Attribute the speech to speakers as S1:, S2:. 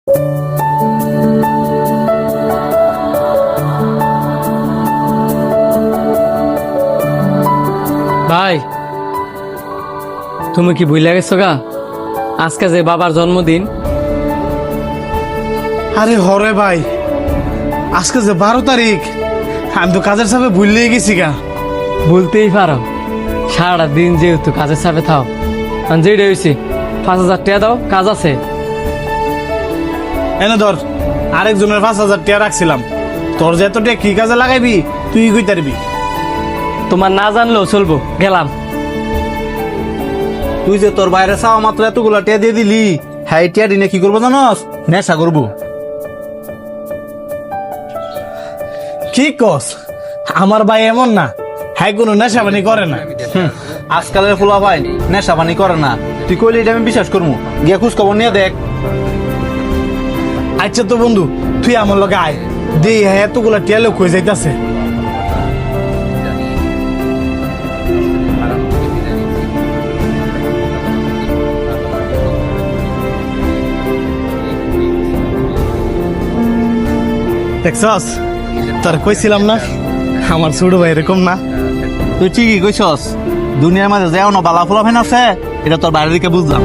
S1: ভাই তুমি কি ভুলে গেছো গা আজকে যে বাবার জন্মদিন?
S2: আরে হরে ভাই, আজকে যে 12 তারিখ, আমি তো কাজের চাপে ভুলে গেছি গা।
S1: বলতেই পারো, সারাটা দিন যেহেতু কাজের চাপে থাও, যেটা হয়েছে 5,000 টাকা দাও, কাজ আছে।
S2: এনে ধর, আরেকজনের 5,000 টাকা রাখছিলাম, তোর যে এত টাকা কি কাজে লাগাইবি তুই কই তারবি।
S1: তোমার না জানলেও চলবো, গেলাম।
S3: তুই যে তোর বাইরে চাওয়া মাত্র এতগুলা টিয়া দিয়ে দিলি, হ্যাঁ টিয়া দিনে কি করবো জানস? নেশা করবো।
S2: কি কস? আমার ভাই এমন না, হ্যাঁ কোনো নেশাবানি করে না।
S3: আজকালের ফুলা ভাই নেশা পানি করে না, তুই কইলে এটা আমি বিশ্বাস করবো। গিয়ে খোঁজ খবর নিয়ে দেখ।
S2: আচ্ছা তো বন্ধু, তুই আমার লগে আয়, দেই হ্যাঁ এতগুলা টিয়া লোক হয়ে যাইতাছে। দেখছস, তোর কইছিলাম না আমার ছোট ভাই এরকম না।
S3: তুই ঠিকই কইছস, দুনিয়ার মাঝে যেও না বালা ফুলা ফেন আছে, এটা তোর বাইরের দিকে বুঝলাম।